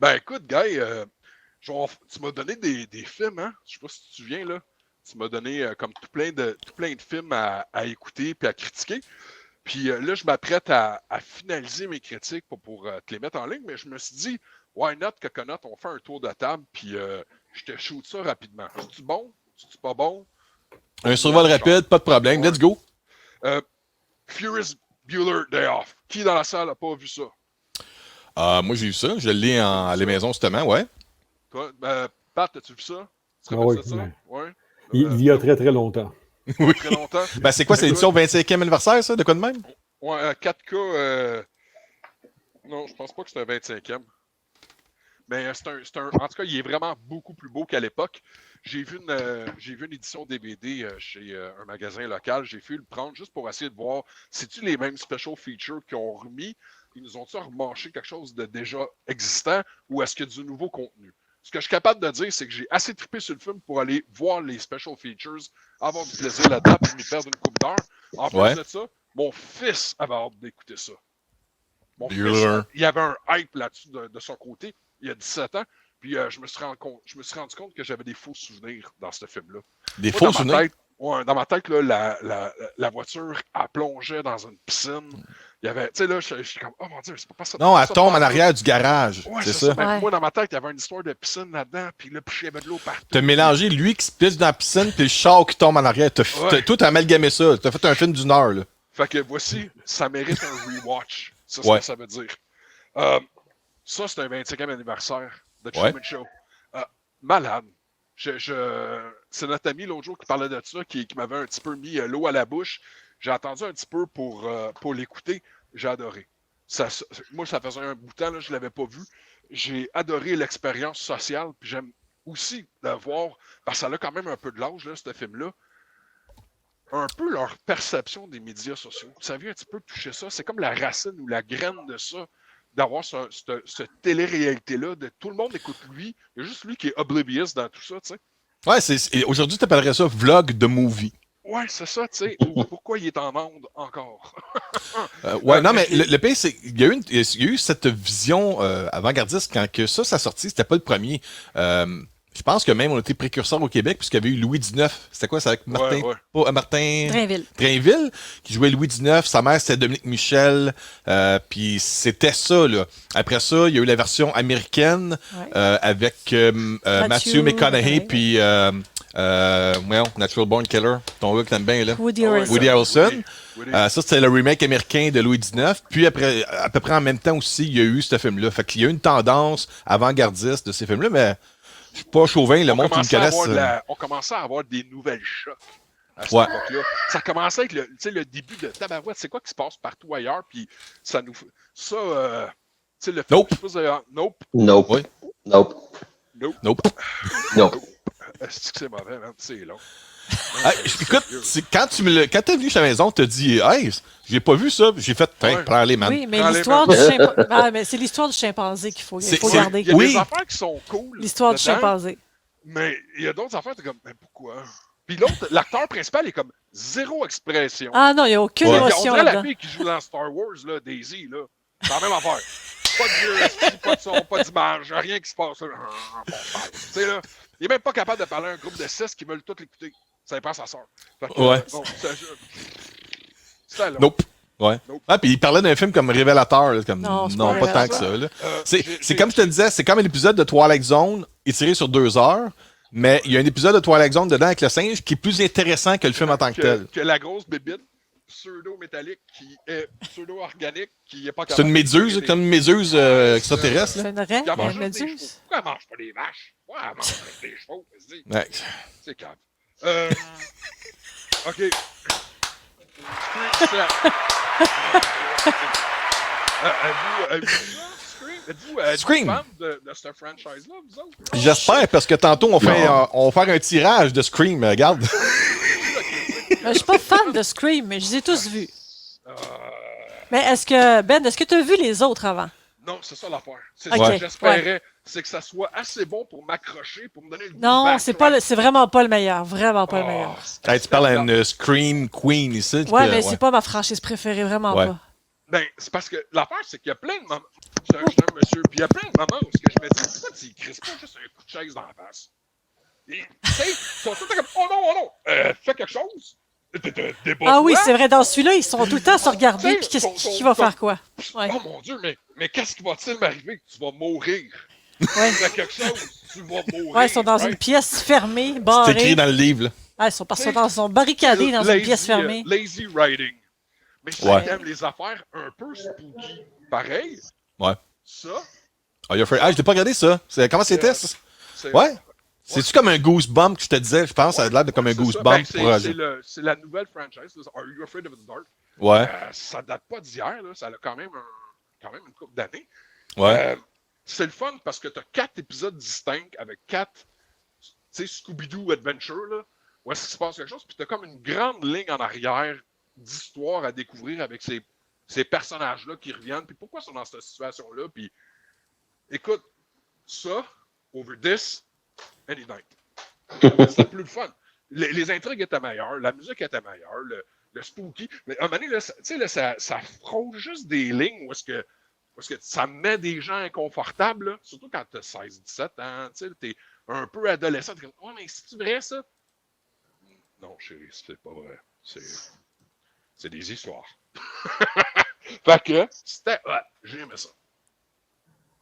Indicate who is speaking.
Speaker 1: Ben écoute, Guy, tu m'as donné des films, hein? Je sais pas si tu te souviens, là. Tu m'as donné comme tout plein de films à écouter puis à critiquer. Puis là, je m'apprête à finaliser mes critiques pour te les mettre en ligne, mais je me suis dit, why not, Coconut, on fait un tour de table, puis je te shoot ça rapidement. C'est-tu bon? C'est-tu pas bon?
Speaker 2: Un survol rapide, pas de problème.
Speaker 1: Ouais.
Speaker 2: Let's go.
Speaker 1: Ferris Bueller Day Off. Qui dans la salle n'a pas vu ça?
Speaker 2: Moi, j'ai vu ça. Je l'ai à la maison, justement, ouais.
Speaker 1: Toi, Pat, as-tu vu ça? Tu te
Speaker 3: Ah oui,
Speaker 1: rappelles ça? Ouais.
Speaker 3: Il y a très, très longtemps.
Speaker 2: Oui.
Speaker 1: Très longtemps.
Speaker 2: Ben, c'est quoi, c'est l'édition 25e anniversaire, ça? De quoi de même?
Speaker 1: Ouais, 4K. Non, je pense pas que c'est un 25e. Mais en tout cas, il est vraiment beaucoup plus beau qu'à l'époque. J'ai vu une édition DVD chez un magasin local. J'ai fait le prendre juste pour essayer de voir c'est-tu les mêmes special features qu'ils ont remis. Ils nous ont-ils remanché quelque chose de déjà existant ou est-ce qu'il y a du nouveau contenu? Ce que je suis capable de dire, c'est que j'ai assez trippé sur le film pour aller voir les special features, avoir du plaisir là-dedans, puis m'y perdre une couple d'heures. En plus de ça, mon fils avait hâte d'écouter ça. Mon fils, il y avait un hype là-dessus de son côté. Il y a 17 ans, puis je me suis rendu compte que j'avais des faux souvenirs dans ce film-là.
Speaker 2: Des faux souvenirs?
Speaker 1: Dans ma tête, là, la voiture, elle plongeait dans une piscine. Il y avait, tu sais, là, je suis comme, oh mon Dieu, c'est pas ça.
Speaker 2: Non, elle tombe en arrière du garage.
Speaker 1: Ouais,
Speaker 2: c'est ça.
Speaker 1: Ben, moi, dans ma tête, il y avait une histoire de piscine là-dedans, puis là, puis il y avait de l'eau partout.
Speaker 2: T'as mélangé lui qui se pisse dans la piscine, puis le char qui tombe en arrière. Toi, t'as amalgamé ça. T'as fait un film d'une heure, là.
Speaker 1: Fait que voici, ça mérite un rewatch. C'est ce que ça veut dire. Ça, c'est un 25e anniversaire de Truman Show. Malade. C'est notre ami l'autre jour qui parlait de ça, qui m'avait un petit peu mis l'eau à la bouche. J'ai attendu un petit peu pour l'écouter. J'ai adoré. Moi, ça faisait un bout de temps, là, je ne l'avais pas vu. J'ai adoré l'expérience sociale. Puis j'aime aussi de voir, parce que ça a quand même un peu de l'âge, là, ce film-là, un peu leur perception des médias sociaux. Ça vient un petit peu toucher ça. C'est comme la racine ou la graine de ça, d'avoir cette télé-réalité-là, de tout le monde écoute lui. Il y a juste lui qui est oblivious dans tout ça, tu sais.
Speaker 2: Ouais, aujourd'hui, tu appellerais ça vlog de movie.
Speaker 1: Ouais, c'est ça, tu sais. Pourquoi il est en onde encore?
Speaker 2: Non, mais le pire, c'est qu'il y a eu cette vision avant-gardiste quand que ça sortit. C'était pas le premier. Je pense que même on était précurseurs au Québec, puisqu'il y avait eu Louis XIX. C'était quoi? C'est avec Martin Drainville, qui jouait Louis XIX. Sa mère, c'était Dominique Michel. Puis c'était ça, là. Après ça, il y a eu la version américaine avec Matthew McConaughey, puis Natural Born Killer. Ton gars que t'aimes bien, là.
Speaker 4: Woody
Speaker 2: Harrelson. Ça, c'était le remake américain de Louis XIX. Puis après, à peu près en même temps aussi, il y a eu ce film-là. Fait qu'il y a eu une tendance avant-gardiste de ces films-là, mais je suis pas chauvin, le monde qui me connaisse.
Speaker 1: On commençait à avoir des nouvelles shots à cette époque-là. Ça commençait avec le début de Tabarouette. C'est quoi qui se passe partout ailleurs? Puis ça nous... Ça, tu sais, le film...
Speaker 2: Nope.
Speaker 1: Est-ce que c'est mauvais, man? C'est long.
Speaker 2: Écoute, quand t'es venu chez la maison, t'as dit, hey, j'ai pas vu ça, j'ai fait, prends-les, man.
Speaker 4: Oui, mais l'histoire du chimpanzé, c'est l'histoire du chimpanzé qu'il faut garder.
Speaker 1: Il y a des affaires qui sont cool.
Speaker 4: L'histoire du chimpanzé.
Speaker 1: Mais il y a d'autres affaires, t'es comme, mais pourquoi? Puis l'autre, l'acteur principal est comme zéro expression.
Speaker 4: Ah non, il n'y a aucune émotion.
Speaker 1: On dirait la fille qui joue dans Star Wars, là, Daisy, là. C'est la même affaire. Pas de jeu, pas de son, pas d'image, rien qui se passe. Tu sais, là, il est même pas capable de parler à un groupe de 6 qui veulent tout l'écouter. Ça dépend à sa sœur.
Speaker 2: C'était long. Nope. Puis il parlait d'un film comme révélateur, là, comme non, pas tant que ça. Là. C'est comme je te disais, c'est comme un épisode de Twilight Zone étiré sur 2 heures, mais il y a un épisode de Twilight Zone dedans avec le singe qui est plus intéressant que le film en tant que tel.
Speaker 1: Que la grosse bébite pseudo-métallique qui est pseudo-organique, qui est pas capable.
Speaker 2: C'est une méduse, comme une méduse extraterrestre.
Speaker 4: C'est une reine, une méduse.
Speaker 1: Pourquoi elle mange pas des vaches? Pourquoi elle mange des chevaux? C'est calme. OK. Êtes-vous fan de ce franchise-là, vous autres?
Speaker 2: J'espère, parce que tantôt, on va faire un tirage de Scream, regarde.
Speaker 4: Je suis pas fan de Scream, mais je les ai tous vus. Mais est-ce que tu as vu les autres avant?
Speaker 1: Non, c'est ça l'affaire. C'est ce que j'espérais. C'est que ça soit assez bon pour m'accrocher, pour me donner le goût.
Speaker 4: Non, c'est vraiment pas le meilleur. Vraiment pas le meilleur.
Speaker 2: Tu parles à une Scream Queen ici.
Speaker 4: Ouais, mais c'est pas ma franchise préférée, vraiment pas.
Speaker 1: Ben, c'est parce que l'affaire, c'est qu'il y a plein de moments. Je suis un monsieur, puis il y a plein de moments où je me dis, crisse pas juste un coup de chaise dans la face. Tu sais, ils sont tout le temps comme, oh non, fais quelque chose.
Speaker 4: Ah oui, c'est vrai, dans celui-là, ils sont tout le temps à se regarder, puis qui va faire quoi? Ouais.
Speaker 1: Oh mon Dieu, mais qu'est-ce qui va-t-il m'arriver? Tu vas mourir.
Speaker 4: Ouais.
Speaker 1: Fais quelque chose, tu vas mourir.
Speaker 4: Ouais, ils sont dans une pièce fermée, barrée.
Speaker 2: C'est écrit dans le livre, là.
Speaker 4: Ah, ils sont barricadés dans une pièce fermée.
Speaker 1: Lazy writing. Mais si t'aimes les affaires un peu spooky, pareil, ça...
Speaker 2: Ah, je l'ai pas regardé, ça. Comment c'était, ça? Ouais. C'est-tu comme un Goosebump que je te disais? Je pense que ça a l'air de comme un Goosebump.
Speaker 1: C'est la nouvelle franchise. Are You Afraid of the Dark?
Speaker 2: Ouais.
Speaker 1: Ça date pas d'hier. Ça a quand même une couple d'années.
Speaker 2: Ouais.
Speaker 1: C'est le fun parce que tu as 4 épisodes distincts avec 4 Scooby-Doo Adventure, là, où est-ce qu'il se passe quelque chose. Puis tu as comme une grande ligne en arrière d'histoire à découvrir avec ces personnages-là qui reviennent. Puis pourquoi ils sont dans cette situation-là? Puis écoute, ça, over this, any night. C'était plus le fun. Les intrigues étaient meilleures, la musique était meilleure, le spooky. Mais à un moment donné, ça frôle juste des lignes où est-ce que ça met des gens inconfortables, là. Surtout quand tu as 16-17 ans, tu es un peu adolescent. Tu es comme, oh, mais c'est-tu vrai ça? Non, chérie, c'est pas vrai. C'est des histoires. Fait que c'était j'ai aimé ça.